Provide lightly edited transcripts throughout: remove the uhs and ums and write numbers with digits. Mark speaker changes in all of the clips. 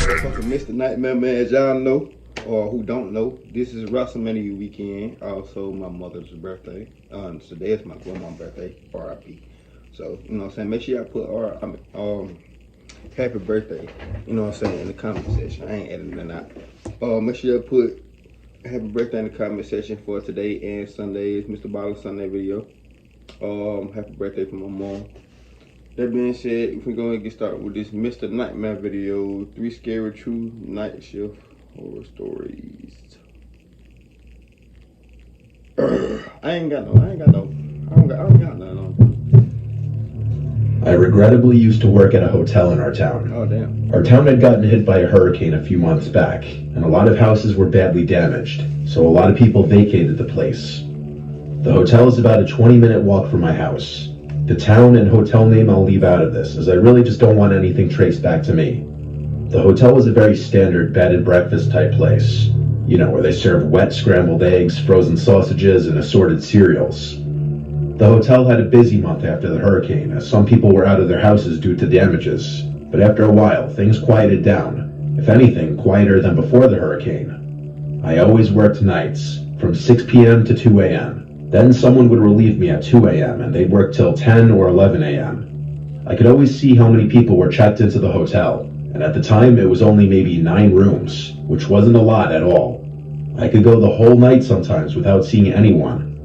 Speaker 1: Fucking Mr. Nightmare Man, as y'all know, or who don't know, this is WrestleMania weekend. Also, my mother's birthday. Today is my grandma's birthday, RIP. So, you know what I'm saying? Make sure y'all put happy birthday, you know what I'm saying, in the comment section. I ain't editing it out. Make sure y'all put happy birthday in the comment section for today and Sunday's Mr. Ballin Sunday video. Happy birthday for my mom. That being said, we're going to get started with this Mr. Nightmare video. 3 scary true night shift horror stories. I don't got none on.
Speaker 2: I regrettably used to work at a hotel in our town.
Speaker 1: Oh, damn.
Speaker 2: Our town had gotten hit by a hurricane a few months back, and a lot of houses were badly damaged, so a lot of people vacated the place. The hotel is about a 20-minute walk from my house. The town and hotel name I'll leave out of this, as I really just don't want anything traced back to me. The hotel was a very standard bed and breakfast type place. You know, where they serve wet scrambled eggs, frozen sausages, and assorted cereals. The hotel had a busy month after the hurricane, as some people were out of their houses due to damages. But after a while, things quieted down. If anything, quieter than before the hurricane. I always worked nights, from 6 p.m. to 2 a.m. Then someone would relieve me at 2 a.m. and they'd work till 10 or 11 a.m. I could always see how many people were checked into the hotel, and at the time it was only maybe 9 rooms, which wasn't a lot at all. I could go the whole night sometimes without seeing anyone.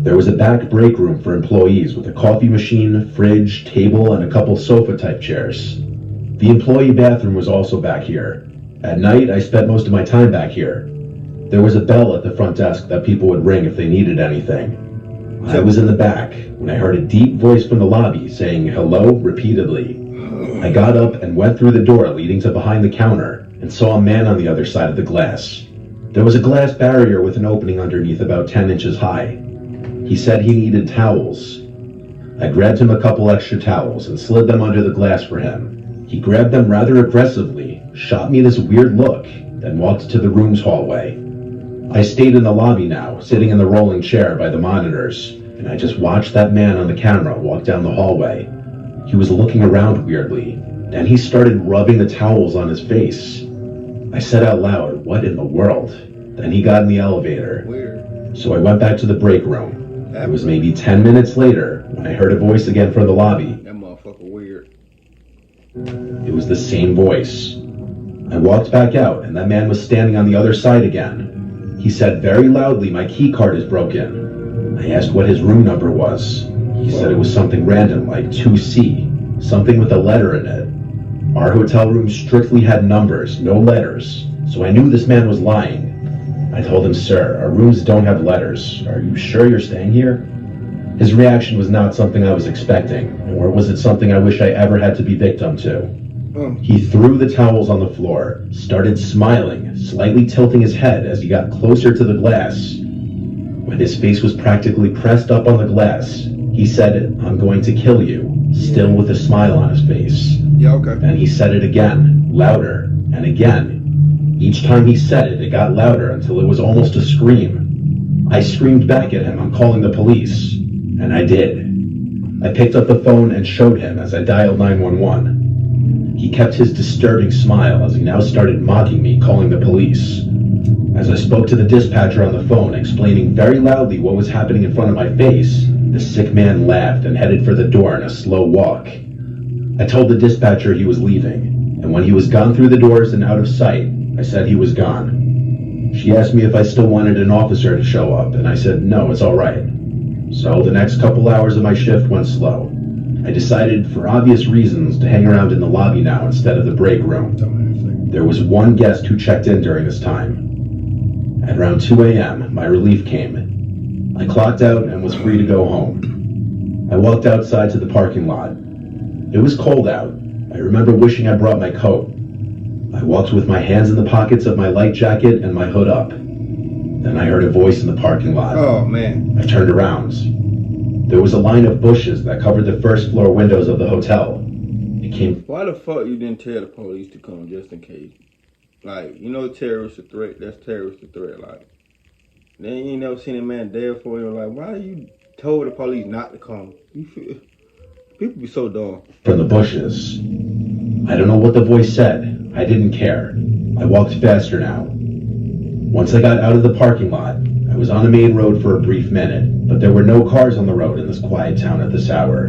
Speaker 2: There was a back break room for employees with a coffee machine, fridge, table, and a couple sofa-type chairs. The employee bathroom was also back here. At night, I spent most of my time back here. There was a bell at the front desk that people would ring if they needed anything. I was in the back when I heard a deep voice from the lobby saying hello repeatedly. I got up and went through the door leading to behind the counter and saw a man on the other side of the glass. There was a glass barrier with an opening underneath about 10 inches high. He said he needed towels. I grabbed him a couple extra towels and slid them under the glass for him. He grabbed them rather aggressively, shot me this weird look, then walked to the room's hallway. I stayed in the lobby now, sitting in the rolling chair by the monitors, and I just watched that man on the camera walk down the hallway. He was looking around weirdly, then he started rubbing the towels on his face. I said out loud, "What in the world?" Then he got in the elevator.
Speaker 1: Weird.
Speaker 2: So I went back to the break room. It was maybe 10 minutes later when I heard a voice again from the lobby.
Speaker 1: That motherfucker weird.
Speaker 2: It was the same voice. I walked back out, and that man was standing on the other side again. He said very loudly, "My key card is broken." I asked what his room number was. He said it was something random, like 2C, something with a letter in it. Our hotel room strictly had numbers, no letters, so I knew this man was lying. I told him, "Sir, our rooms don't have letters. Are you sure you're staying here?" His reaction was not something I was expecting, or was it something I wish I ever had to be victim to? He threw the towels on the floor, started smiling, slightly tilting his head as he got closer to the glass. When his face was practically pressed up on the glass, he said, "I'm going to kill you," still with a smile on his face.
Speaker 1: Yeah, okay.
Speaker 2: And he said it again, louder, and again. Each time he said it, it got louder until it was almost a scream. I screamed back at him, "I'm calling the police." And I did. I picked up the phone and showed him as I dialed 911. He kept his disturbing smile as he now started mocking me, calling the police. As I spoke to the dispatcher on the phone, explaining very loudly what was happening in front of my face, the sick man laughed and headed for the door in a slow walk. I told the dispatcher he was leaving, and when he was gone through the doors and out of sight, I said he was gone. She asked me if I still wanted an officer to show up, and I said no, it's alright. So the next couple hours of my shift went slow. I decided, for obvious reasons, to hang around in the lobby now instead of the break room. There was one guest who checked in during this time. At around 2 a.m., my relief came. I clocked out and was free to go home. I walked outside to the parking lot. It was cold out. I remember wishing I brought my coat. I walked with my hands in the pockets of my light jacket and my hood up. Then I heard a voice in the parking lot.
Speaker 1: Oh, man.
Speaker 2: I turned around. There was a line of bushes that covered the first floor windows of the hotel. It came...
Speaker 1: Why the fuck you didn't tell the police to come just in case? Like, you know terrorist a threat, that's terrorist a threat, like. Then you ain't never seen a man dead for you, like, why you told the police not to come? You feel... People be so dumb.
Speaker 2: From the bushes. I don't know what the voice said. I didn't care. I walked faster now. Once I got out of the parking lot, I was on a main road for a brief minute, but there were no cars on the road in this quiet town at this hour.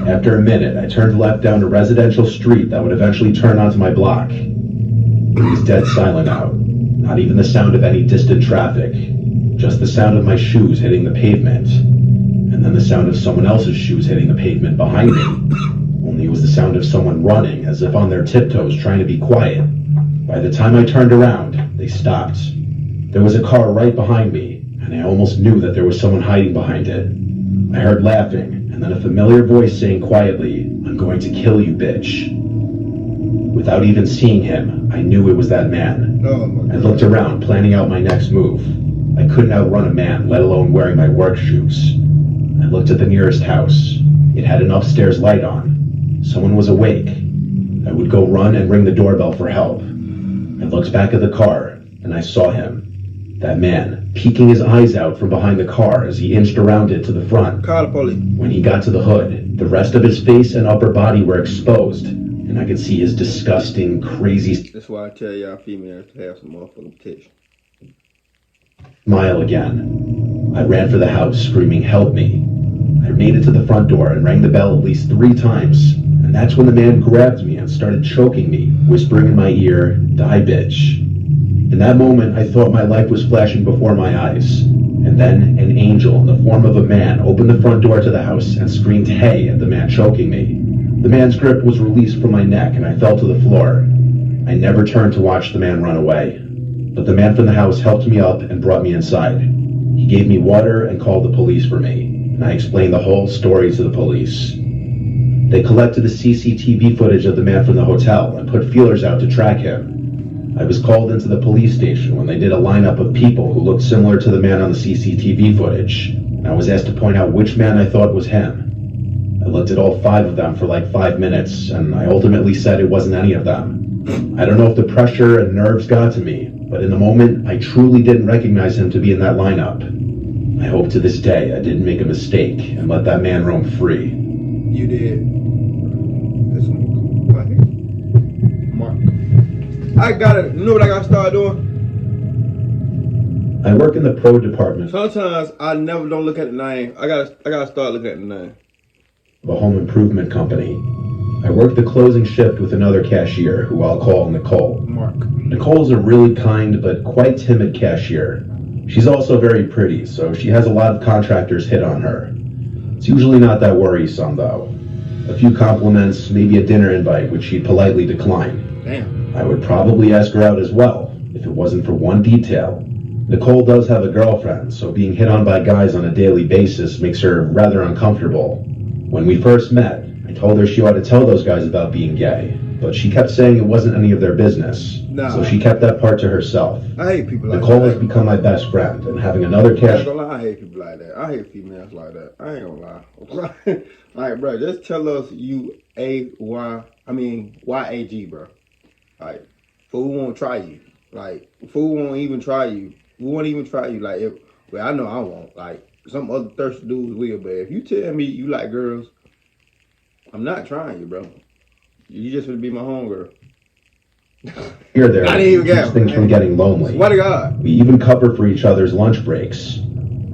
Speaker 2: After a minute, I turned left down a residential street that would eventually turn onto my block. It was dead silent out. Not even the sound of any distant traffic. Just the sound of my shoes hitting the pavement. And then the sound of someone else's shoes hitting the pavement behind me. Only it was the sound of someone running, as if on their tiptoes, trying to be quiet. By the time I turned around, they stopped. There was a car right behind me, and I almost knew that there was someone hiding behind it. I heard laughing, and then a familiar voice saying quietly, "I'm going to kill you, bitch." Without even seeing him, I knew it was that man. I looked around, planning out my next move. I couldn't outrun a man, let alone wearing my work shoes. I looked at the nearest house. It had an upstairs light on. Someone was awake. I would go run and ring the doorbell for help. I looked back at the car, and I saw him. That man, peeking his eyes out from behind the car as he inched around it to the front.
Speaker 1: Call the police.
Speaker 2: When he got to the hood, the rest of his face and upper body were exposed, and I could see his disgusting, crazy
Speaker 1: That's why I tell y'all females to have some motherfucking protection.
Speaker 2: smile again. I ran for the house, screaming, "Help me." I made it to the front door and rang the bell at least 3 times, and that's when the man grabbed me and started choking me, whispering in my ear, "Die, bitch." In that moment, I thought my life was flashing before my eyes. And then an angel in the form of a man opened the front door to the house and screamed "hey" at the man choking me. The man's grip was released from my neck and I fell to the floor. I never turned to watch the man run away. But the man from the house helped me up and brought me inside. He gave me water and called the police for me, and I explained the whole story to the police. They collected the CCTV footage of the man from the hotel and put feelers out to track him. I was called into the police station when they did a lineup of people who looked similar to the man on the CCTV footage, and I was asked to point out which man I thought was him. I looked at all 5 of them for like 5 minutes, and I ultimately said it wasn't any of them. I don't know if the pressure and nerves got to me, but in the moment, I truly didn't recognize him to be in that lineup. I hope to this day I didn't make a mistake and let that man roam free.
Speaker 1: You did. This one right here. Mark. You know what I gotta start doing?
Speaker 2: I work in the pro department
Speaker 1: Sometimes I never don't look at the name. I gotta start looking at the name.
Speaker 2: of a home improvement company. I work the closing shift with another cashier, who I'll call Nicole.
Speaker 1: Mark.
Speaker 2: Nicole's a really kind but quite timid cashier. She's also very pretty, so she has a lot of contractors hit on her. It's usually not that worrisome, though. A few compliments, maybe a dinner invite, which she'd politely decline.
Speaker 1: Damn.
Speaker 2: I would probably ask her out as well, if it wasn't for one detail. Nicole does have a girlfriend, so being hit on by guys on a daily basis makes her rather uncomfortable. When we first met, I told her she ought to tell those guys about being gay, but she kept saying it wasn't any of their business, so she kept that part to herself.
Speaker 1: I hate people like
Speaker 2: Nicole
Speaker 1: that.
Speaker 2: has become my best friend, and having another
Speaker 1: I ain't
Speaker 2: cash...
Speaker 1: gonna lie, I hate people like that. I hate females like that. I ain't gonna lie. Alright, bro, just tell us YAG, bro. Like, fool won't try you. Like, fool won't even try you. We won't even try you. Like, I know I won't. Like, some other thirsty dudes will, but if you tell me you like girls, I'm not trying you, bro. You just would be my homegirl.
Speaker 2: Here there
Speaker 1: I didn't even
Speaker 2: keeps
Speaker 1: get
Speaker 2: things from getting lonely.
Speaker 1: Swear to God.
Speaker 2: We even cover for each other's lunch breaks.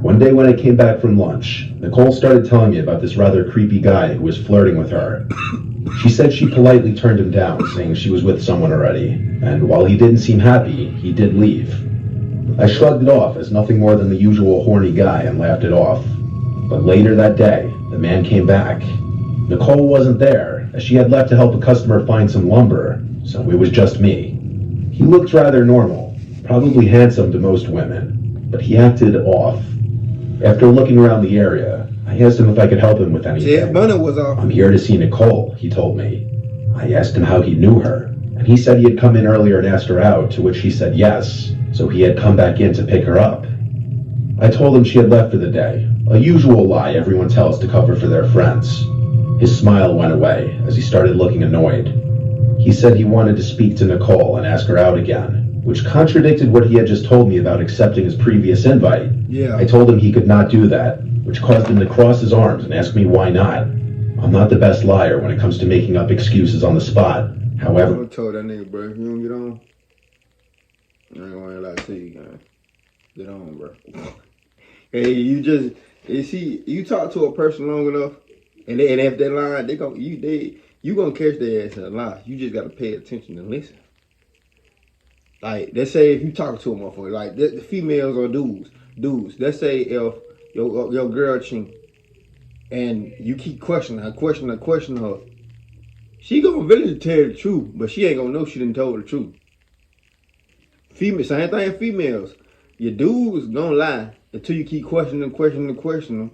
Speaker 2: One day when I came back from lunch, Nicole started telling me about this rather creepy guy who was flirting with her. She said she politely turned him down, saying she was with someone already, and while he didn't seem happy, he did leave. I shrugged it off as nothing more than the usual horny guy and laughed it off. But later that day, the man came back. Nicole wasn't there, as she had left to help a customer find some lumber, so it was just me. He looked rather normal, probably handsome to most women, but he acted off. After looking around the area, I asked him if I could help him with anything.
Speaker 1: Ted Bunny was off.
Speaker 2: "I'm here to see Nicole," he told me. I asked him how he knew her, and he said he had come in earlier and asked her out, to which she said yes, so he had come back in to pick her up. I told him she had left for the day, a usual lie everyone tells to cover for their friends. His smile went away as he started looking annoyed. He said he wanted to speak to Nicole and ask her out again, which contradicted what he had just told me about accepting his previous invite.
Speaker 1: Yeah.
Speaker 2: I told him he could not do that, which caused him to cross his arms and ask me why not. I'm not the best liar when it comes to making up excuses on the spot, However,
Speaker 1: I told that nigga, bro, if you don't get on, I ain't gonna lie to you, man. Get on, bro. Hey, you talk to a person long enough, and if they lie, you gonna catch their ass in a lie. You just gotta pay attention and listen. Like, let's say if you talk to a motherfucker, like the females or dudes. Let's say if your girl cheat, and you keep questioning her, she gonna really tell the truth, but she ain't gonna know she didn't tell the truth. Same thing in females. Your dudes gonna lie until you keep questioning them,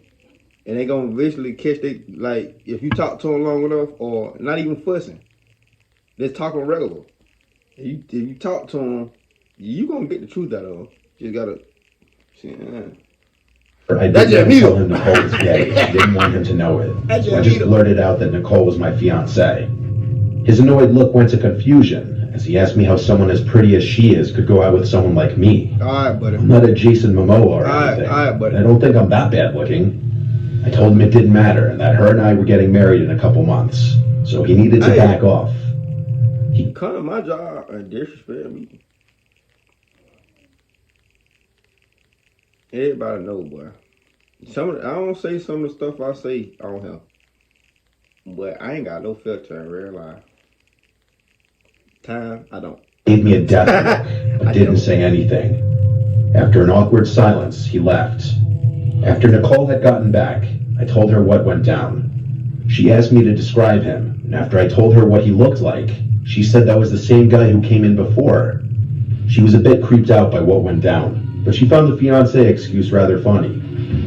Speaker 1: and they gonna eventually catch like, if you talk to them long enough, or not even fussing, just talking regular. If you talk to them, you gonna get the truth out of them. You just gotta see.
Speaker 2: I didn't tell him Nicole was gay. I didn't want him to know it. So I just blurted out that Nicole was my fiancée. His annoyed look went to confusion as he asked me how someone as pretty as she is could go out with someone like me.
Speaker 1: Alright, buddy.
Speaker 2: I'm not a Jason Momoa or anything.
Speaker 1: Alright, buddy.
Speaker 2: I don't think I'm that bad looking. I told him it didn't matter and that her and I were getting married in a couple months. So he needed to back off.
Speaker 1: He come to my job and disrespect me. Everybody know, boy. I don't say some of the stuff I say on him, but I ain't got no filter in real life. I don't.
Speaker 2: Gave me a death look, but didn't say anything. After an awkward silence, he left. After Nicole had gotten back, I told her what went down. She asked me to describe him, and after I told her what he looked like, she said that was the same guy who came in before. She was a bit creeped out by what went down, but she found the fiancé excuse rather funny.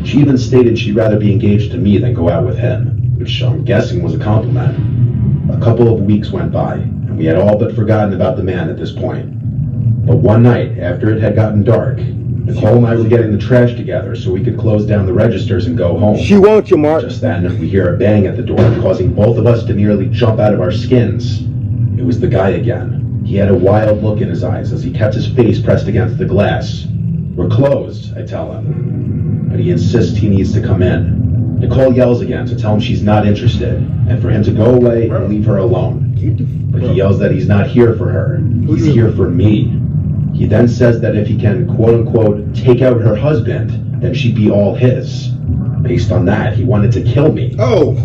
Speaker 2: She even stated she'd rather be engaged to me than go out with him, which I'm guessing was a compliment. A couple of weeks went by, and we had all but forgotten about the man at this point. But one night, after it had gotten dark, Nicole and I were getting the trash together so we could close down the registers and go home.
Speaker 1: She wants you, Mark.
Speaker 2: Just then, we hear a bang at the door, causing both of us to nearly jump out of our skins. It was the guy again. He had a wild look in his eyes as he kept his face pressed against the glass. We're closed, I tell him. But he insists he needs to come in. Nicole yells again to tell him she's not interested, and for him to go away and leave her alone. But he yells that he's not here for her. He's here for me. He then says that if he can, quote-unquote, take out her husband, then she'd be all his. Based on that, he wanted to kill me.
Speaker 1: Oh!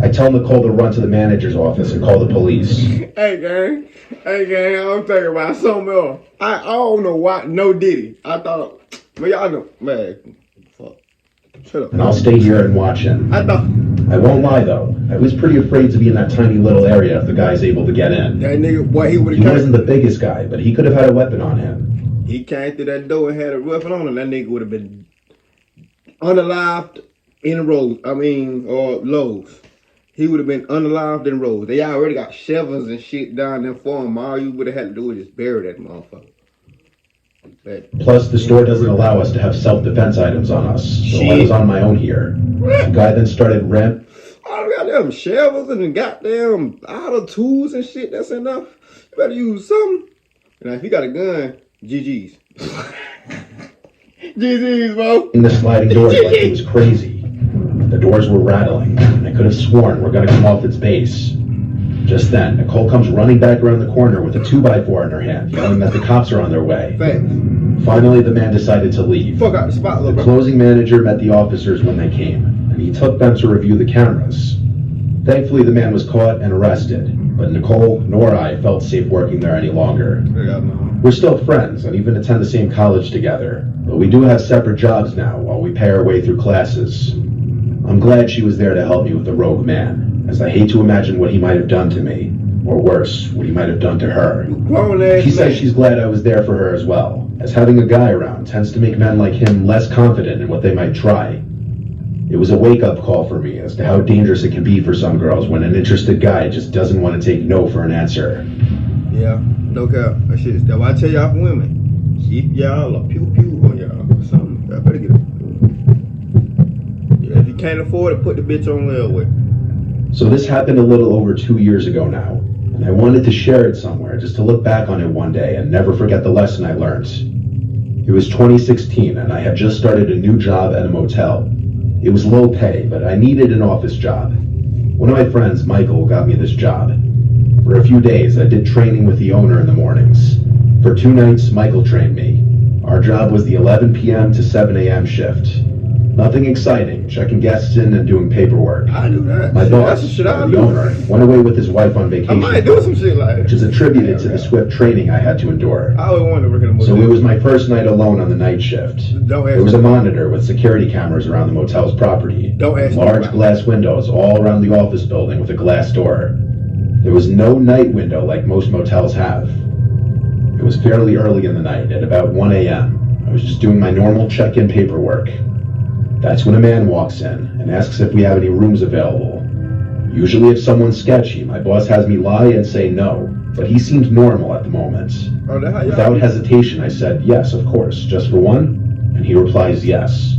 Speaker 2: I tell Nicole to run to the manager's office and call the police.
Speaker 1: Hey, gang, I'm thinking about something else. I don't know why, no Diddy. I thought, man, y'all know, man, fuck. Shut up.
Speaker 2: And I'll stay here and watch him.
Speaker 1: I
Speaker 2: won't lie, though. I was pretty afraid to be in that tiny little area if the guy's able to get in.
Speaker 1: That nigga, boy, he
Speaker 2: wasn't the biggest guy, but he could have had a weapon on him.
Speaker 1: He came through that door and had a weapon on him. That nigga would have been unalived in Lowe's. He would have been unalived in Rose. They already got shovels and shit down there for him. All you would have had to do was just bury that motherfucker.
Speaker 2: Plus, the store doesn't allow us to have self-defense items on us, so I was on my own here. The guy then started
Speaker 1: all the goddamn shovels and the goddamn auto tools and shit, that's enough. You better use something. Now, if you got a gun, GG's. GG's, bro.
Speaker 2: In the sliding doors like it was crazy. The doors were rattling, and I could have sworn we're going to come off its base. Just then, Nicole comes running back around the corner with a 2x4 in her hand, yelling that the cops are on their way.
Speaker 1: Thanks.
Speaker 2: Finally, the man decided to leave.
Speaker 1: Fuck out the spot, little
Speaker 2: The closing manager met the officers when they came, and he took them to review the cameras. Thankfully, the man was caught and arrested, but Nicole nor I felt safe working there any longer. We're still friends and even attend the same college together, but we do have separate jobs now while we pay our way through classes. I'm glad she was there to help me with the rogue man, as I hate to imagine what he might have done to me, or worse, what he might have done to her. She says she's glad I was there for her as well, as having a guy around tends to make men like him less confident in what they might try. It was a wake-up call for me as to how dangerous it can be for some girls when an interested guy just doesn't want to take no for an answer.
Speaker 1: Yeah, no cap. That shit. That's why I tell y'all for women, keep y'all a pew-pew on y'all or something. Y'all better get it. If you can't afford it, put the bitch on layaway.
Speaker 2: So this happened a little over 2 years ago now, and I wanted to share it somewhere just to look back on it one day and never forget the lesson I learned. It was 2016, and I had just started a new job at a motel. It was low pay, but I needed an office job. One of my friends, Michael, got me this job. For a few days, I did training with the owner in the mornings. For 2 nights, Michael trained me. Our job was the 11 p.m. to 7 a.m. shift. Nothing exciting, checking guests in and doing paperwork.
Speaker 1: I do that.
Speaker 2: My
Speaker 1: Shit,
Speaker 2: boss,
Speaker 1: that's some shit I
Speaker 2: the
Speaker 1: do.
Speaker 2: owner, went away with his wife on
Speaker 1: I
Speaker 2: vacation,
Speaker 1: might do some shit like
Speaker 2: which is
Speaker 1: that.
Speaker 2: attributed to the swift training I had to endure.
Speaker 1: I always wanted to work in a motel.
Speaker 2: So it was my first night alone on the night shift.
Speaker 1: Don't ask
Speaker 2: There was a
Speaker 1: me.
Speaker 2: monitor with security cameras around the motel's property.
Speaker 1: Don't ask me
Speaker 2: Large
Speaker 1: why.
Speaker 2: glass windows all around the office building with a glass door. There was no night window like most motels have. It was fairly early in the night, at about 1 a.m. I was just doing my normal check-in paperwork. That's when a man walks in and asks if we have any rooms available. Usually if someone's sketchy, my boss has me lie and say no, but he seemed normal at the moment.
Speaker 1: Oh, that's how y'all
Speaker 2: Without
Speaker 1: do.
Speaker 2: hesitation, I said, yes, of course, just for one? And he replies, yes.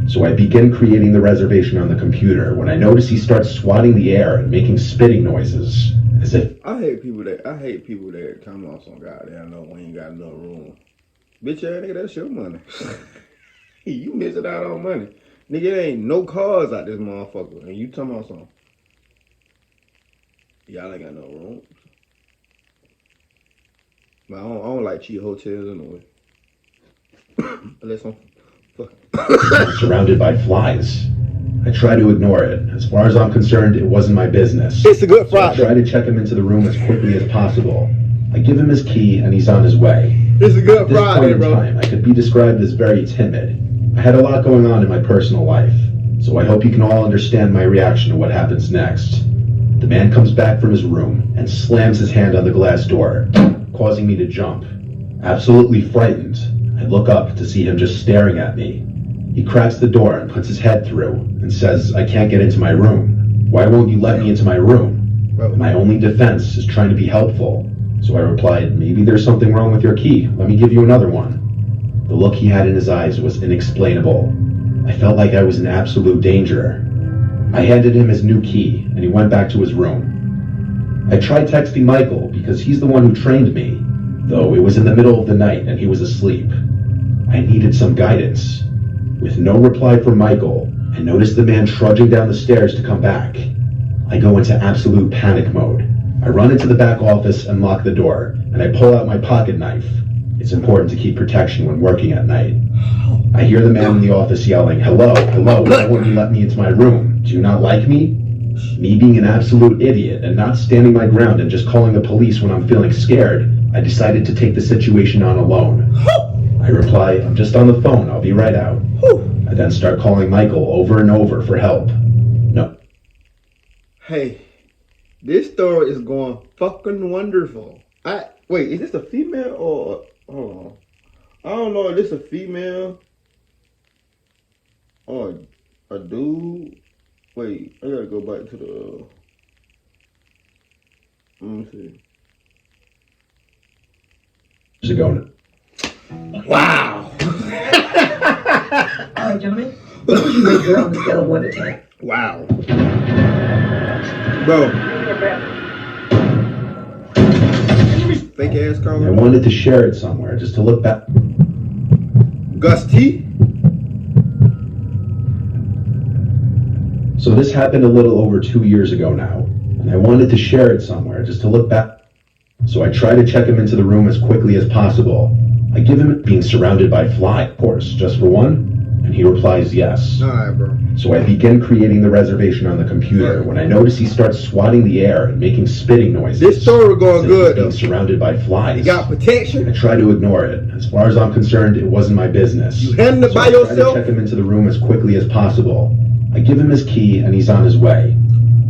Speaker 2: So I begin creating the reservation on the computer when I notice he starts swatting the air and making spitting noises, as if
Speaker 1: I hate people that come on some goddamn know when you got enough room. Bitch ass nigga, that's your money. You missing out on money. Nigga, there ain't no cars out this motherfucker. And you talking about something. Y'all ain't got no room. But I don't like cheap hotels anyway. Unless I'm fucking.
Speaker 2: surrounded by flies. I try to ignore it. As far as I'm concerned, it wasn't my business.
Speaker 1: It's a good
Speaker 2: So I try
Speaker 1: Friday.
Speaker 2: to check him into the room as quickly as possible. I give him his key and he's on his way.
Speaker 1: It's a
Speaker 2: At
Speaker 1: good
Speaker 2: this point
Speaker 1: Friday,
Speaker 2: in
Speaker 1: bro.
Speaker 2: time, I could be described as very timid. I had a lot going on in my personal life, so I hope you can all understand my reaction to what happens next. The man comes back from his room and slams his hand on the glass door, causing me to jump. Absolutely frightened, I look up to see him just staring at me. He cracks the door and puts his head through and says, I can't get into my room. Why won't you let me into my room?
Speaker 1: Bro.
Speaker 2: My only defense is trying to be helpful. So I replied, maybe there's something wrong with your key. Let me give you another one. The look he had in his eyes was inexplainable. I felt like I was in absolute danger. I handed him his new key, and he went back to his room. I tried texting Michael because he's the one who trained me, though it was in the middle of the night and he was asleep. I needed some guidance. With no reply from Michael, I noticed the man trudging down the stairs to come back. I go into absolute panic mode. I run into the back office and lock the door, and I pull out my pocket knife. It's important to keep protection when working at night. I hear the man in the office yelling, hello, why won't you let me into my room? Do you not like me? Me being an absolute idiot and not standing my ground and just calling the police when I'm feeling scared, I decided to take the situation on alone. I reply, I'm just on the phone, I'll be right out. I then start calling Michael over and over for help. No.
Speaker 1: Hey, this story is going fucking wonderful. Wait, is this a female or hold on? I don't know if this a female or a dude. Wait, I gotta go back to the. Let me see.
Speaker 2: Years ago.
Speaker 1: Wow.
Speaker 3: All right, gentlemen. What would you rate her on a scale of 1 to 10?
Speaker 1: Wow. Bro. Fake ass
Speaker 2: I
Speaker 1: caller.
Speaker 2: wanted to share it somewhere just to look back.
Speaker 1: Gus T.
Speaker 2: So this happened a little over 2 years ago now, and I wanted to share it somewhere just to look back. So I try to check him into the room as quickly as possible. I give him being surrounded by flies, of course, just for one, and he replies yes.
Speaker 1: Alright, bro.
Speaker 2: So I begin creating the reservation on the computer when I notice he starts swatting the air and making spitting noises.
Speaker 1: This story going
Speaker 2: as if
Speaker 1: good
Speaker 2: he's being
Speaker 1: though.
Speaker 2: surrounded by flies.
Speaker 1: You got
Speaker 2: I
Speaker 1: protection.
Speaker 2: try to ignore it. As far as I'm concerned, it wasn't my business.
Speaker 1: You handling it
Speaker 2: So
Speaker 1: by
Speaker 2: I try
Speaker 1: yourself?
Speaker 2: to check him into the room as quickly as possible. I give him his key and he's on his way.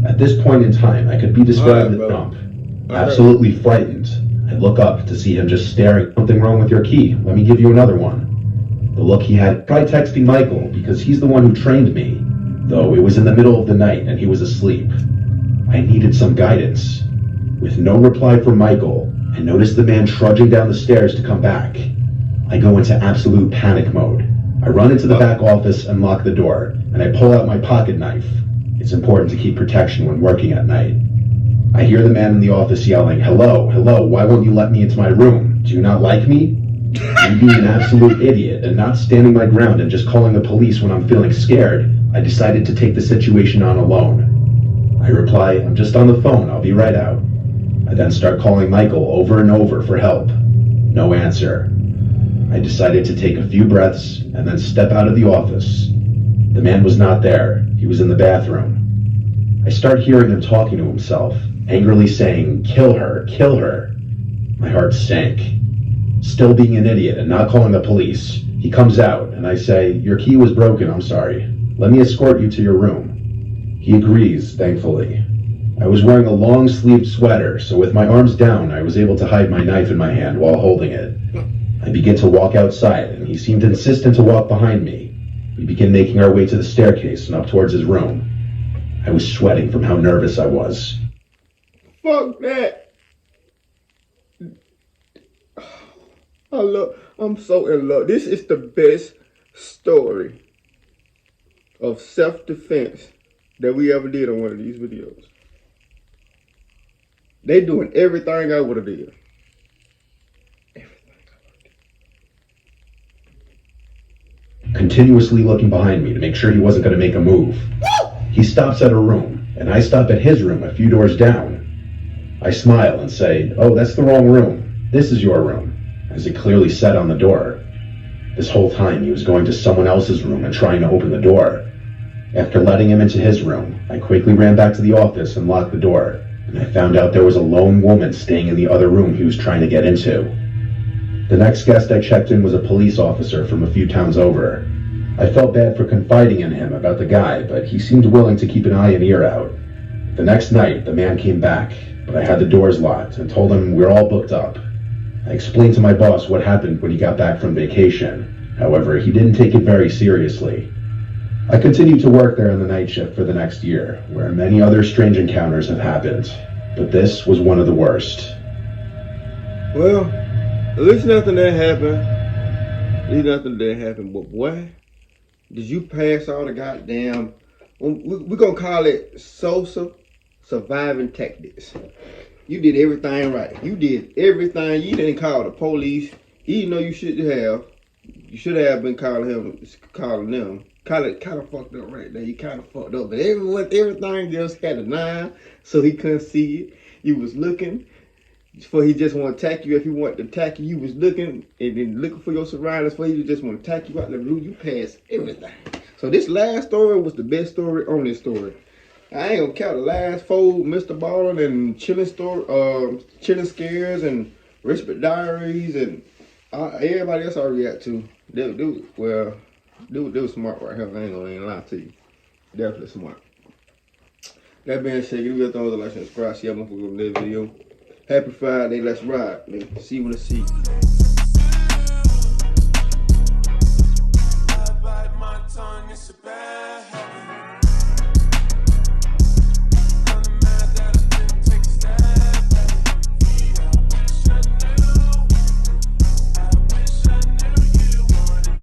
Speaker 2: At this point in time, I could be described as
Speaker 1: Alright, bro.
Speaker 2: dumb.
Speaker 1: Alright.
Speaker 2: Absolutely frightened. I look up to see him just staring. Something wrong with your key. Let me give you another one. The look he had. Try texting Michael because he's the one who trained me, though it was in the middle of the night and he was asleep. I needed some guidance. With no reply from Michael, I noticed the man trudging down the stairs to come back. I go into absolute panic mode. I run into the back office and lock the door, and I pull out my pocket knife. It's important to keep protection when working at night. I hear the man in the office yelling, hello, why won't you let me into my room? Do you not like me? Me being an absolute idiot and not standing my ground and just calling the police when I'm feeling scared, I decided to take the situation on alone. I reply, I'm just on the phone, I'll be right out. I then start calling Michael over and over for help. No answer. I decided to take a few breaths and then step out of the office. The man was not there. He was in the bathroom. I start hearing him talking to himself, angrily saying, "Kill her, kill her." My heart sank. Still being an idiot and not calling the police, he comes out and I say, "Your key was broken, I'm sorry. Let me escort you to your room." He agrees, thankfully. I was wearing a long-sleeved sweater, so with my arms down, I was able to hide my knife in my hand while holding it. I begin to walk outside, and he seemed insistent to walk behind me. We begin making our way to the staircase and up towards his room. I was sweating from how nervous I was.
Speaker 1: Fuck that. I'm so in love. This is the best story of self-defense that we ever did on one of these videos. They doing everything I would have did.
Speaker 2: Continuously looking behind me to make sure he wasn't going to make a move. He stops at a room, and I stop at his room a few doors down. I smile and say, "Oh, that's the wrong room. This is your room," as it clearly said on the door. This whole time he was going to someone else's room and trying to open the door. After letting him into his room, I quickly ran back to the office and locked the door, and I found out there was a lone woman staying in the other room he was trying to get into. The next guest I checked in was a police officer from a few towns over. I felt bad for confiding in him about the guy, but he seemed willing to keep an eye and ear out. The next night, the man came back, but I had the doors locked and told him we're all booked up. I explained to my boss what happened when he got back from vacation. However, he didn't take it very seriously. I continued to work there on the night shift for the next year, where many other strange encounters have happened, but this was one of the worst.
Speaker 1: Well, at least nothing that happened. But boy, did you pass all the goddamn... We're going to call it Sosa surviving tactics. You did everything right. You did everything. You didn't call the police. Even though you should have. You should have been calling them. Kind of fucked up right there. You kind of fucked up. But everything just had a 9, so he couldn't see it. You was looking. For he just want to attack you. If he wanted to attack you, you was looking and then looking for your surroundings. For he to just want to attack you out the blue, you passed everything. So this last story was the best story on this story. I ain't gonna count the last 4, Mr. Ballin and Chilling Scares and Respite Diaries and everybody else I react to. They was smart right here. I ain't gonna lie to you. Definitely smart. That being said, give me your thumbs up, like, and subscribe. See y'all motherfuckers on this video. Happy Friday, let's ride, man. See you when I see you.